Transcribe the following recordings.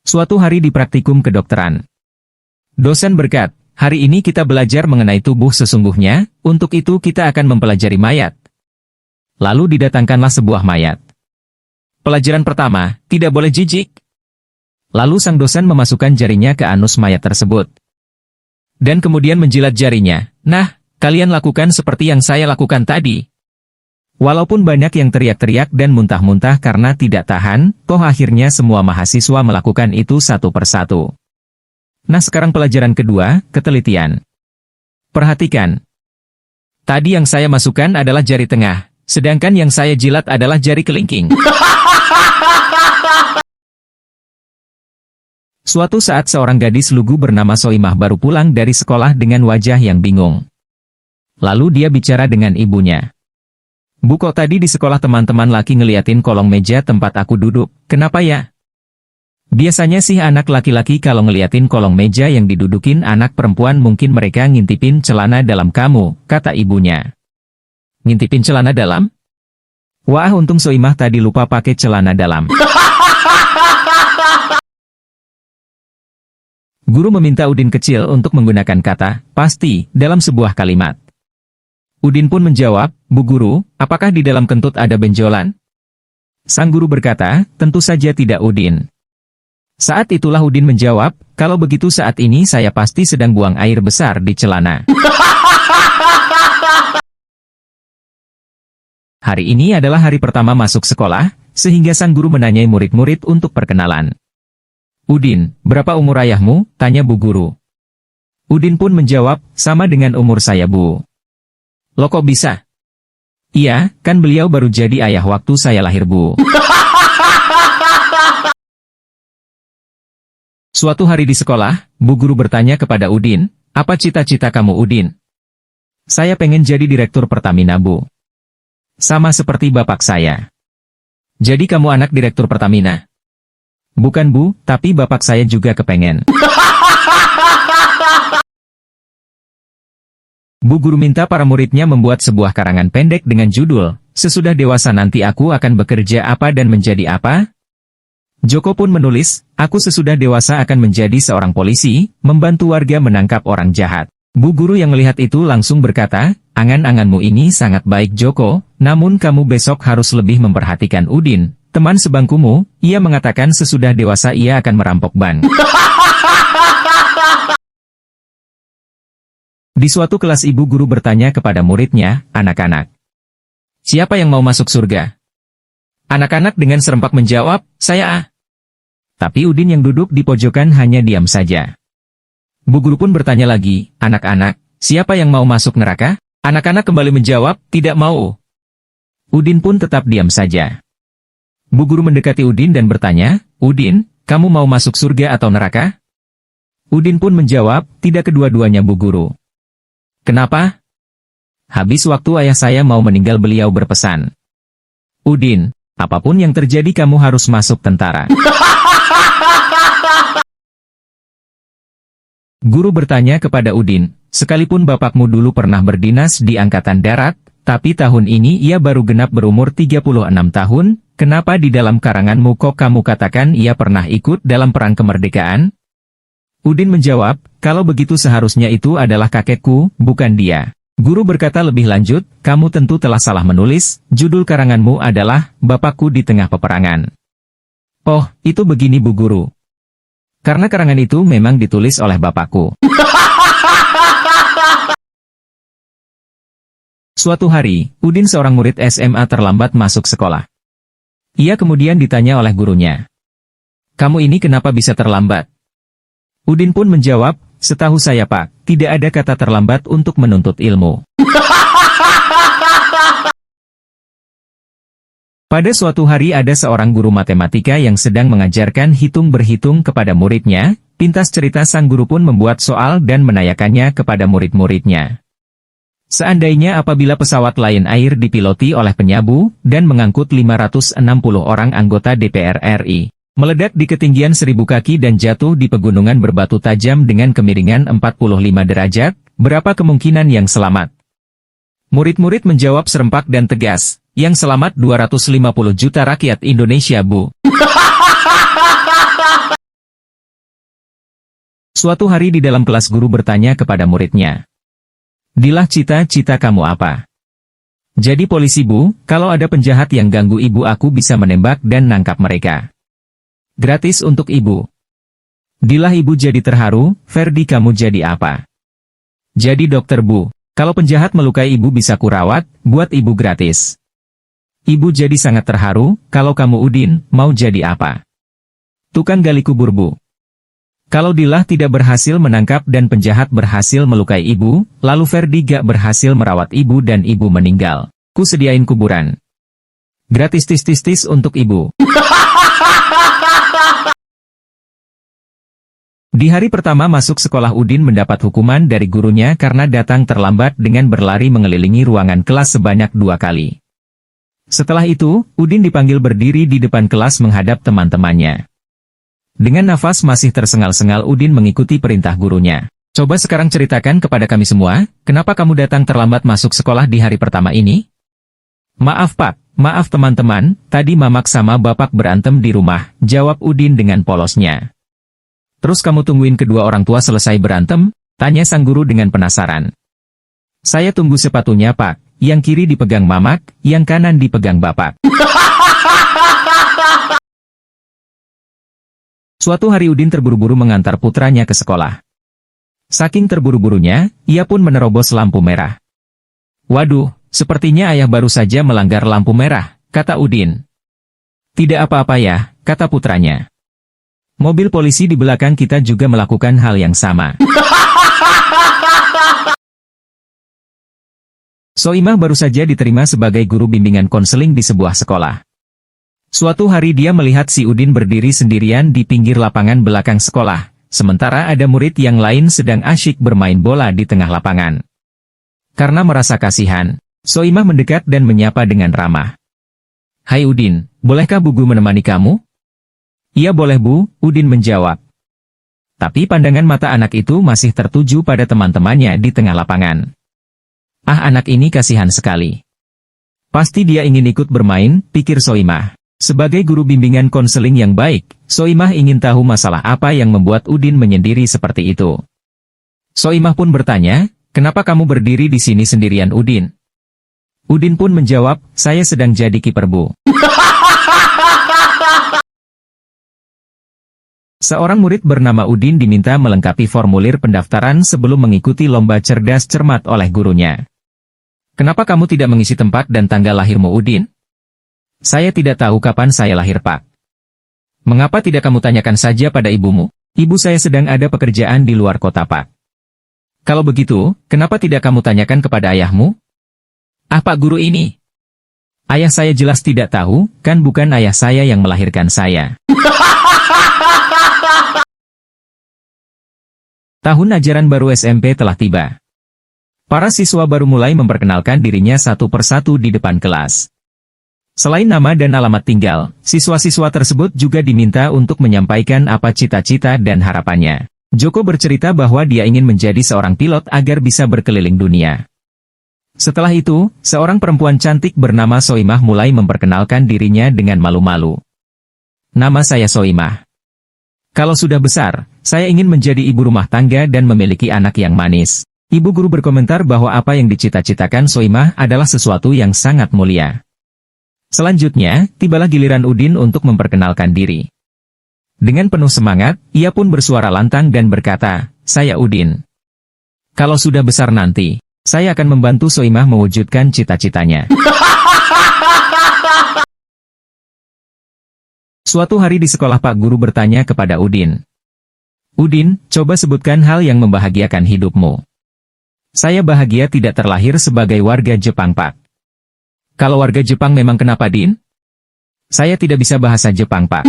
Suatu hari di praktikum kedokteran. Dosen berkata, hari ini kita belajar mengenai tubuh sesungguhnya, untuk itu kita akan mempelajari mayat. Lalu didatangkanlah sebuah mayat. Pelajaran pertama, tidak boleh jijik. Lalu sang dosen memasukkan jarinya ke anus mayat tersebut. Dan kemudian menjilat jarinya. Nah, kalian lakukan seperti yang saya lakukan tadi. Walaupun banyak yang teriak-teriak dan muntah-muntah karena tidak tahan, toh akhirnya semua mahasiswa melakukan itu satu persatu. Nah sekarang pelajaran kedua, ketelitian. Perhatikan. Tadi yang saya masukkan adalah jari tengah, sedangkan yang saya jilat adalah jari kelingking. Suatu saat seorang gadis lugu bernama Soimah baru pulang dari sekolah dengan wajah yang bingung. Lalu dia bicara dengan ibunya. Bu, kok tadi di sekolah teman-teman laki ngeliatin kolong meja tempat aku duduk, kenapa ya? Biasanya sih anak laki-laki kalau ngeliatin kolong meja yang didudukin anak perempuan mungkin mereka ngintipin celana dalam kamu, kata ibunya. Ngintipin celana dalam? Wah, untung Soimah tadi lupa pakai celana dalam. Guru meminta Udin kecil untuk menggunakan kata, pasti, dalam sebuah kalimat. Udin pun menjawab, Bu Guru, apakah di dalam kentut ada benjolan? Sang guru berkata, tentu saja tidak Udin. Saat itulah Udin menjawab, kalau begitu saat ini saya pasti sedang buang air besar di celana. Hari ini adalah hari pertama masuk sekolah, sehingga sang guru menanyai murid-murid untuk perkenalan. Udin, berapa umur ayahmu? Tanya Bu Guru. Udin pun menjawab, sama dengan umur saya Bu. Loh kok bisa? Iya, kan beliau baru jadi ayah waktu saya lahir Bu. Suatu hari di sekolah, Bu Guru bertanya kepada Udin, apa cita-cita kamu Udin? Saya pengen jadi direktur Pertamina Bu. Sama seperti bapak saya. Jadi kamu anak direktur Pertamina? Bukan Bu, tapi bapak saya juga kepengen. Bu Guru minta para muridnya membuat sebuah karangan pendek dengan judul, sesudah dewasa nanti aku akan bekerja apa dan menjadi apa? Joko pun menulis, aku sesudah dewasa akan menjadi seorang polisi, membantu warga menangkap orang jahat. Bu Guru yang melihat itu langsung berkata, angan-anganmu ini sangat baik Joko, namun kamu besok harus lebih memperhatikan Udin, teman sebangkumu. Ia mengatakan sesudah dewasa ia akan merampok bank. Di suatu kelas ibu guru bertanya kepada muridnya, anak-anak, siapa yang mau masuk surga? Anak-anak dengan serempak menjawab, saya. Tapi Udin yang duduk di pojokan hanya diam saja. Bu Guru pun bertanya lagi, anak-anak, siapa yang mau masuk neraka? Anak-anak kembali menjawab, tidak mau. Udin pun tetap diam saja. Bu Guru mendekati Udin dan bertanya, Udin, kamu mau masuk surga atau neraka? Udin pun menjawab, tidak kedua-duanya Bu Guru. Kenapa? Habis waktu ayah saya mau meninggal beliau berpesan. Udin, apapun yang terjadi kamu harus masuk tentara. Guru bertanya kepada Udin, sekalipun bapakmu dulu pernah berdinas di Angkatan Darat, tapi tahun ini ia baru genap berumur 36 tahun, kenapa di dalam karanganmu kok kamu katakan ia pernah ikut dalam perang kemerdekaan? Udin menjawab, kalau begitu seharusnya itu adalah kakekku, bukan dia. Guru berkata lebih lanjut, kamu tentu telah salah menulis, judul karanganmu adalah, Bapakku di Tengah Peperangan. Oh, itu begini Bu Guru. Karena karangan itu memang ditulis oleh bapakku. Suatu hari, Udin seorang murid SMA terlambat masuk sekolah. Ia kemudian ditanya oleh gurunya. Kamu ini kenapa bisa terlambat? Udin pun menjawab, setahu saya Pak, tidak ada kata terlambat untuk menuntut ilmu. Pada suatu hari ada seorang guru matematika yang sedang mengajarkan hitung-berhitung kepada muridnya, pintas cerita sang guru pun membuat soal dan menanyakannya kepada murid-muridnya. Seandainya apabila pesawat Lion Air dipiloti oleh penyabu, dan mengangkut 560 orang anggota DPR RI, meledak di ketinggian 1000 kaki dan jatuh di pegunungan berbatu tajam dengan kemiringan 45 derajat, berapa kemungkinan yang selamat? Murid-murid menjawab serempak dan tegas, yang selamat 250 juta rakyat Indonesia Bu. Suatu hari di dalam kelas guru bertanya kepada muridnya. Dilah cita-cita kamu apa? Jadi polisi bu, kalau ada penjahat yang ganggu ibu aku bisa menembak dan nangkap mereka. Gratis untuk ibu. Dilah ibu jadi terharu, Ferdi kamu jadi apa? Jadi dokter bu, kalau penjahat melukai ibu bisa kurawat, buat ibu gratis. Ibu jadi sangat terharu, kalau kamu Udin, mau jadi apa? Tukang gali kubur bu. Kalau Dilah tidak berhasil menangkap dan penjahat berhasil melukai ibu, lalu Ferdi gak berhasil merawat ibu dan ibu meninggal. Ku sediain kuburan. Gratis tis untuk ibu. Di hari pertama masuk sekolah Udin mendapat hukuman dari gurunya karena datang terlambat dengan berlari mengelilingi ruangan kelas sebanyak 2 kali. Setelah itu, Udin dipanggil berdiri di depan kelas menghadap teman-temannya. Dengan nafas masih tersengal-sengal Udin mengikuti perintah gurunya. Coba sekarang ceritakan kepada kami semua, kenapa kamu datang terlambat masuk sekolah di hari pertama ini? Maaf Pak, maaf teman-teman, tadi Mamak sama Bapak berantem di rumah, jawab Udin dengan polosnya. Terus kamu tungguin kedua orang tua selesai berantem? Tanya sang guru dengan penasaran. Saya tunggu sepatunya Pak, yang kiri dipegang Mamak, yang kanan dipegang Bapak. Suatu hari Udin terburu-buru mengantar putranya ke sekolah. Saking terburu-burunya, ia pun menerobos lampu merah. Waduh, sepertinya ayah baru saja melanggar lampu merah, kata Udin. Tidak apa-apa ya, kata putranya. Mobil polisi di belakang kita juga melakukan hal yang sama. Soimah baru saja diterima sebagai guru bimbingan konseling di sebuah sekolah. Suatu hari dia melihat si Udin berdiri sendirian di pinggir lapangan belakang sekolah, sementara ada murid yang lain sedang asyik bermain bola di tengah lapangan. Karena merasa kasihan, Soimah mendekat dan menyapa dengan ramah. Hai Udin, bolehkah Bu Guru menemani kamu? Iya boleh Bu, Udin menjawab. Tapi pandangan mata anak itu masih tertuju pada teman-temannya di tengah lapangan. Ah anak ini kasihan sekali. Pasti dia ingin ikut bermain, pikir Soimah. Sebagai guru bimbingan konseling yang baik, Soimah ingin tahu masalah apa yang membuat Udin menyendiri seperti itu. Soimah pun bertanya, kenapa kamu berdiri di sini sendirian Udin? Udin pun menjawab, saya sedang jadi kiper Bu. Seorang murid bernama Udin diminta melengkapi formulir pendaftaran sebelum mengikuti lomba cerdas cermat oleh gurunya. Kenapa kamu tidak mengisi tempat dan tanggal lahirmu Udin? Saya tidak tahu kapan saya lahir Pak. Mengapa tidak kamu tanyakan saja pada ibumu? Ibu saya sedang ada pekerjaan di luar kota Pak. Kalau begitu, kenapa tidak kamu tanyakan kepada ayahmu? Ah Pak Guru ini. Ayah saya jelas tidak tahu, kan bukan ayah saya yang melahirkan saya. Tahun ajaran baru SMP telah tiba. Para siswa baru mulai memperkenalkan dirinya satu persatu di depan kelas. Selain nama dan alamat tinggal, siswa-siswa tersebut juga diminta untuk menyampaikan apa cita-cita dan harapannya. Joko bercerita bahwa dia ingin menjadi seorang pilot agar bisa berkeliling dunia. Setelah itu, seorang perempuan cantik bernama Soimah mulai memperkenalkan dirinya dengan malu-malu. Nama saya Soimah. Kalau sudah besar, saya ingin menjadi ibu rumah tangga dan memiliki anak yang manis. Ibu guru berkomentar bahwa apa yang dicita-citakan Soimah adalah sesuatu yang sangat mulia. Selanjutnya, tibalah giliran Udin untuk memperkenalkan diri. Dengan penuh semangat, ia pun bersuara lantang dan berkata, saya Udin. Kalau sudah besar nanti, saya akan membantu Soimah mewujudkan cita-citanya. Suatu hari di sekolah Pak Guru bertanya kepada Udin. Udin, coba sebutkan hal yang membahagiakan hidupmu. Saya bahagia tidak terlahir sebagai warga Jepang Pak. Kalau warga Jepang memang kenapa Din? Saya tidak bisa bahasa Jepang Pak.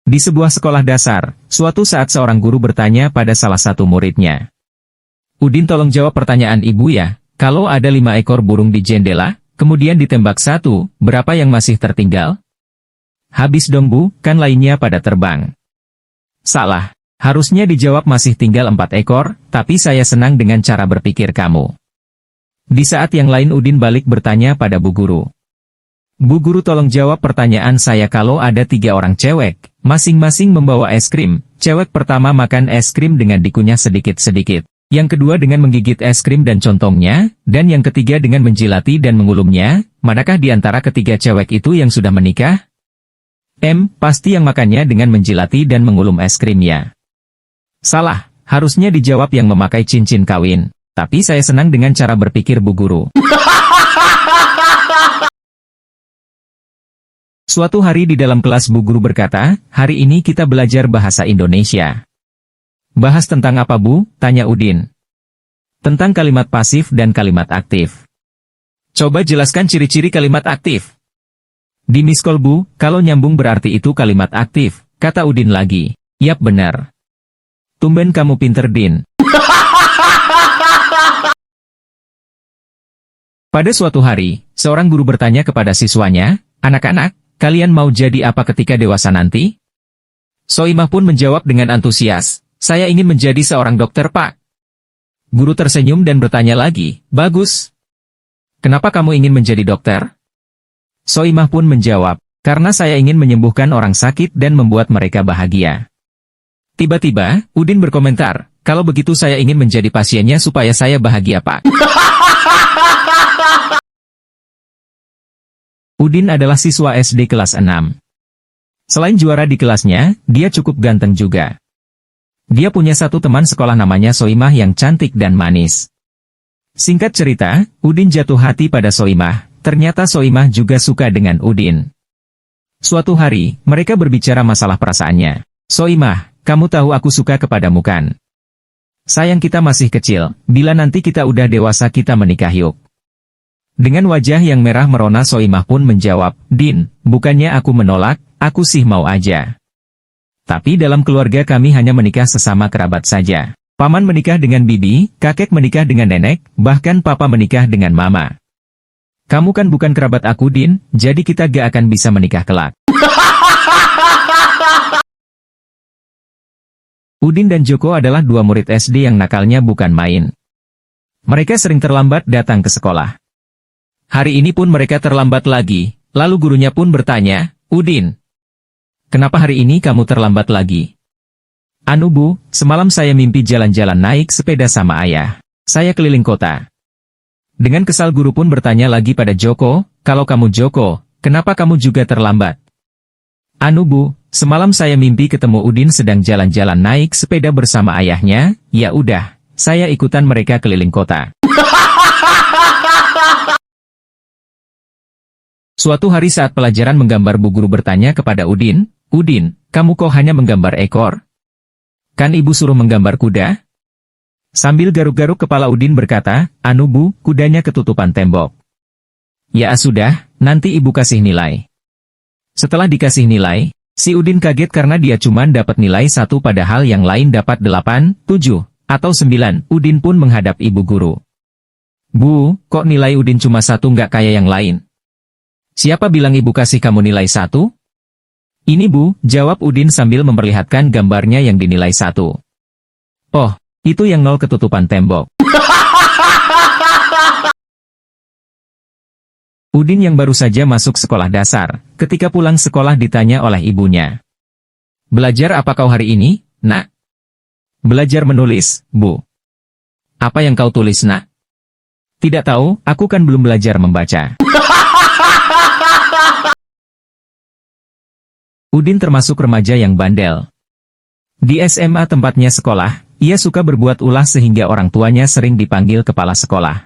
Di sebuah sekolah dasar, suatu saat seorang guru bertanya pada salah satu muridnya. Udin tolong jawab pertanyaan ibu ya, kalau ada 5 ekor burung di jendela, kemudian ditembak satu, berapa yang masih tertinggal? Habis dong Bu, kan lainnya pada terbang. Salah. Harusnya dijawab masih tinggal 4 ekor, tapi saya senang dengan cara berpikir kamu. Di saat yang lain Udin balik bertanya pada Bu Guru. Bu Guru tolong jawab pertanyaan saya kalau ada 3 orang cewek, Masing-masing membawa es krim. Cewek pertama makan es krim dengan dikunyah sedikit-sedikit. Yang kedua dengan menggigit es krim dan contongnya, dan yang ketiga dengan menjilati dan mengulumnya. Manakah di antara ketiga cewek itu yang sudah menikah? Pasti yang makannya dengan menjilati dan mengulum es krimnya. Salah, harusnya dijawab yang memakai cincin kawin. Tapi saya senang dengan cara berpikir Bu Guru. Suatu hari di dalam kelas Bu Guru berkata, hari ini kita belajar bahasa Indonesia. Bahas tentang apa Bu? Tanya Udin. Tentang kalimat pasif dan kalimat aktif. Coba jelaskan ciri-ciri kalimat aktif. Di miskol Bu, kalau nyambung berarti itu kalimat aktif, kata Udin lagi. Yap benar. Tumben kamu pinter Din. Pada suatu hari, seorang guru bertanya kepada siswanya, anak-anak, kalian mau jadi apa ketika dewasa nanti? Soimah pun menjawab dengan antusias, saya ingin menjadi seorang dokter Pak. Guru tersenyum dan bertanya lagi, bagus. Kenapa kamu ingin menjadi dokter? Soimah pun menjawab, karena saya ingin menyembuhkan orang sakit dan membuat mereka bahagia. Tiba-tiba, Udin berkomentar, kalau begitu saya ingin menjadi pasiennya supaya saya bahagia Pak. Udin adalah siswa SD kelas 6. Selain juara di kelasnya, dia cukup ganteng juga. Dia punya satu teman sekolah namanya Soimah yang cantik dan manis. Singkat cerita, Udin jatuh hati pada Soimah. Ternyata Soimah juga suka dengan Udin. Suatu hari, mereka berbicara masalah perasaannya. Soimah, kamu tahu aku suka kepadamu kan? Sayang kita masih kecil, bila nanti kita udah dewasa kita menikah yuk. Dengan wajah yang merah merona Soimah pun menjawab, Din, bukannya aku menolak, aku sih mau aja. Tapi dalam keluarga kami hanya menikah sesama kerabat saja. Paman menikah dengan bibi, kakek menikah dengan nenek, bahkan papa menikah dengan mama. Kamu kan bukan kerabat aku Din, jadi kita gak akan bisa menikah kelak. Udin dan Joko adalah dua murid SD yang nakalnya bukan main. Mereka sering terlambat datang ke sekolah. Hari ini pun mereka terlambat lagi, lalu gurunya pun bertanya, Udin, kenapa hari ini kamu terlambat lagi? Anu Bu, semalam saya mimpi jalan-jalan naik sepeda sama ayah. Saya keliling kota. Dengan kesal guru pun bertanya lagi pada Joko, kalau kamu Joko, kenapa kamu juga terlambat? Anu Bu, semalam saya mimpi ketemu Udin sedang jalan-jalan naik sepeda bersama ayahnya, ya udah, saya ikutan mereka keliling kota. Suatu hari saat pelajaran menggambar Bu Guru bertanya kepada Udin, Udin, kamu kok hanya menggambar ekor? Kan ibu suruh menggambar kuda? Sambil garuk-garuk kepala Udin berkata, anu Bu, kudanya ketutupan tembok. Ya sudah, nanti ibu kasih nilai. Setelah dikasih nilai, si Udin kaget karena dia cuma dapat nilai 1 padahal yang lain dapat 8, 7, atau 9. Udin pun menghadap ibu guru. Bu, kok nilai Udin cuma 1 nggak kayak yang lain? Siapa bilang ibu kasih kamu nilai 1? Ini Bu, jawab Udin sambil memperlihatkan gambarnya yang dinilai 1. Oh, itu yang 0 ketutupan tembok. Udin yang baru saja masuk sekolah dasar, ketika pulang sekolah ditanya oleh ibunya. Belajar apa kau hari ini, Nak? Belajar menulis, Bu. Apa yang kau tulis, Nak? Tidak tahu, aku kan belum belajar membaca. Udin termasuk remaja yang bandel. Di SMA tempatnya sekolah, ia suka berbuat ulah sehingga orang tuanya sering dipanggil kepala sekolah.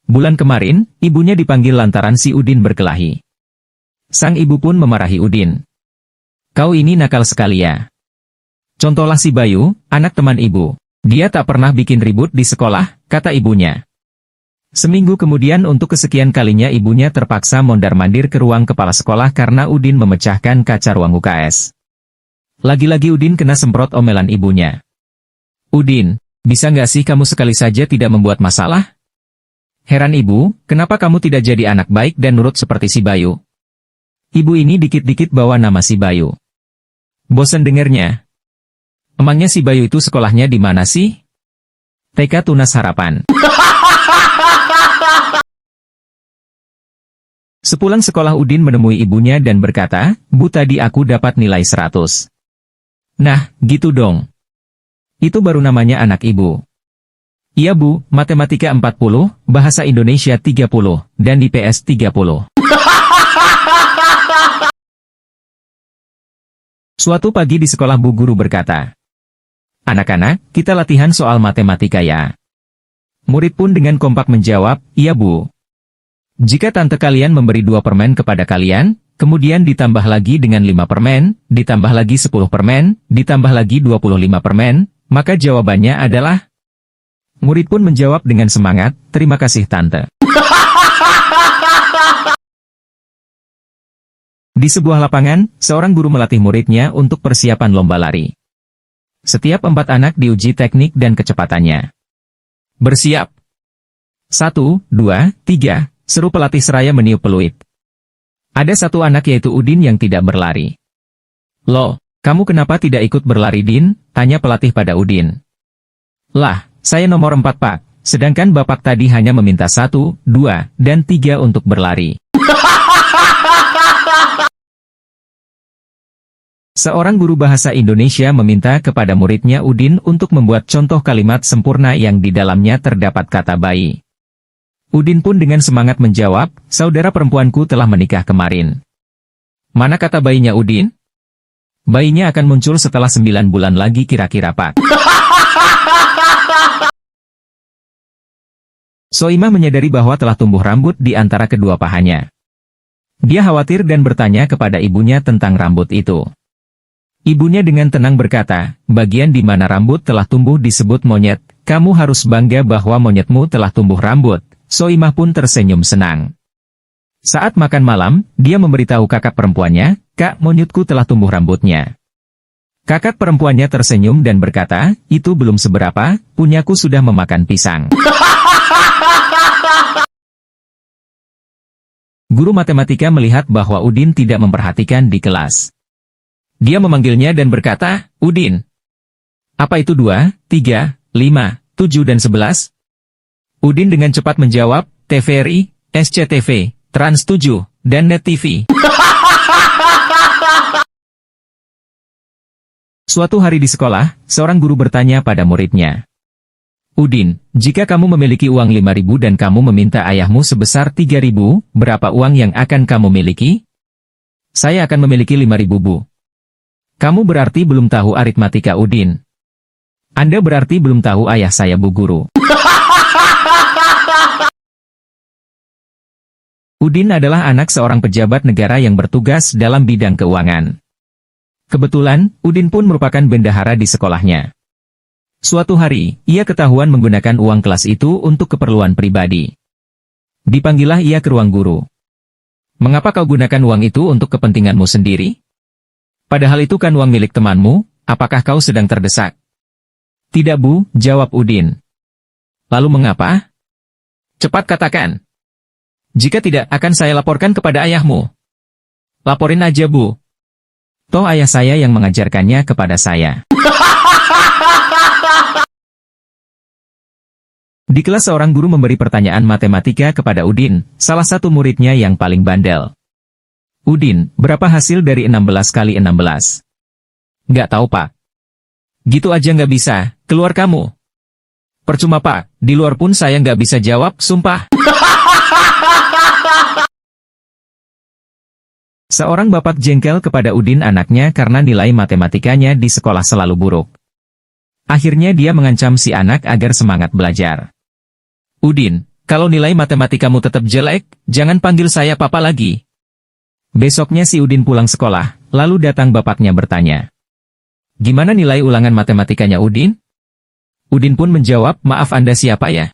Bulan kemarin, ibunya dipanggil lantaran si Udin berkelahi. Sang ibu pun memarahi Udin. Kau ini nakal sekali ya. Contohlah si Bayu, anak teman ibu. Dia tak pernah bikin ribut di sekolah, kata ibunya. Seminggu kemudian untuk kesekian kalinya ibunya terpaksa mondar-mandir ke ruang kepala sekolah karena Udin memecahkan kaca ruang UKS. Lagi-lagi Udin kena semprot omelan ibunya. Udin, bisa nggak sih kamu sekali saja tidak membuat masalah? Heran ibu, kenapa kamu tidak jadi anak baik dan nurut seperti si Bayu? Ibu ini dikit-dikit bawa nama si Bayu. Bosan dengernya. Emangnya si Bayu itu sekolahnya di mana sih? TK Tunas Harapan. Sepulang sekolah Udin menemui ibunya dan berkata, "Bu, tadi aku dapat nilai 100. Nah, gitu dong. Itu baru namanya anak ibu." "Iya Bu, matematika 40, bahasa Indonesia 30, dan IPS 30. Suatu pagi di sekolah Bu Guru berkata, "Anak-anak, kita latihan soal matematika ya." Murid pun dengan kompak menjawab, "Iya Bu." Jika tante kalian memberi 2 permen kepada kalian, kemudian ditambah lagi dengan 5 permen, ditambah lagi 10 permen, ditambah lagi 25 permen, maka jawabannya adalah... Murid pun menjawab dengan semangat, "Terima kasih tante." Di sebuah lapangan, seorang guru melatih muridnya untuk persiapan lomba lari. Setiap 4 anak diuji teknik dan kecepatannya. "Bersiap. 1, 2, 3, seru pelatih seraya meniup peluit. Ada satu anak yaitu Udin yang tidak berlari. "Loh, kamu kenapa tidak ikut berlari Din?" tanya pelatih pada Udin. "Lah, saya nomor 4 Pak, sedangkan Bapak tadi hanya meminta 1, 2, dan 3 untuk berlari." Seorang guru bahasa Indonesia meminta kepada muridnya Udin untuk membuat contoh kalimat sempurna yang di dalamnya terdapat kata bayi. Udin pun dengan semangat menjawab, "Saudara perempuanku telah menikah kemarin." "Mana kata bayinya Udin?" "Bayinya akan muncul setelah 9 bulan lagi kira-kira Pak." Soimah menyadari bahwa telah tumbuh rambut di antara kedua pahanya. Dia khawatir dan bertanya kepada ibunya tentang rambut itu. Ibunya dengan tenang berkata, "Bagian di mana rambut telah tumbuh disebut monyet, kamu harus bangga bahwa monyetmu telah tumbuh rambut." Soimah pun tersenyum senang. Saat makan malam, dia memberitahu kakak perempuannya, "Kak, monyetku telah tumbuh rambutnya." Kakak perempuannya tersenyum dan berkata, "Itu belum seberapa, punyaku sudah memakan pisang." Guru matematika melihat bahwa Udin tidak memperhatikan di kelas. Dia memanggilnya dan berkata, "Udin, apa itu 2, 3, 5, 7 dan 11? Udin dengan cepat menjawab, "TVRI, SCTV, Trans 7, dan Net TV." Suatu hari di sekolah, seorang guru bertanya pada muridnya, "Udin, jika kamu memiliki uang 5.000 dan kamu meminta ayahmu sebesar 3.000, berapa uang yang akan kamu miliki?" "Saya akan memiliki 5.000 Bu." "Kamu berarti belum tahu aritmatika Udin." "Anda berarti belum tahu ayah saya Bu Guru." Udin adalah anak seorang pejabat negara yang bertugas dalam bidang keuangan. Kebetulan, Udin pun merupakan bendahara di sekolahnya. Suatu hari, ia ketahuan menggunakan uang kelas itu untuk keperluan pribadi. Dipanggillah ia ke ruang guru. "Mengapa kau gunakan uang itu untuk kepentinganmu sendiri? Padahal itu kan uang milik temanmu, apakah kau sedang terdesak?" "Tidak Bu," jawab Udin. "Lalu mengapa? Cepat katakan. Jika tidak, akan saya laporkan kepada ayahmu." "Laporin aja Bu. Toh ayah saya yang mengajarkannya kepada saya." Di kelas seorang guru memberi pertanyaan matematika kepada Udin, salah satu muridnya yang paling bandel. "Udin, berapa hasil dari 16 kali 16? "Nggak tahu Pak." "Gitu aja nggak bisa, keluar kamu." "Percuma Pak, di luar pun saya nggak bisa jawab, sumpah." Seorang bapak jengkel kepada Udin anaknya karena nilai matematikanya di sekolah selalu buruk. Akhirnya dia mengancam si anak agar semangat belajar. "Udin, kalau nilai matematikamu tetap jelek, jangan panggil saya papa lagi." Besoknya si Udin pulang sekolah, lalu datang bapaknya bertanya, "Gimana nilai ulangan matematikanya Udin?" Udin pun menjawab, "Maaf Anda siapa ya?"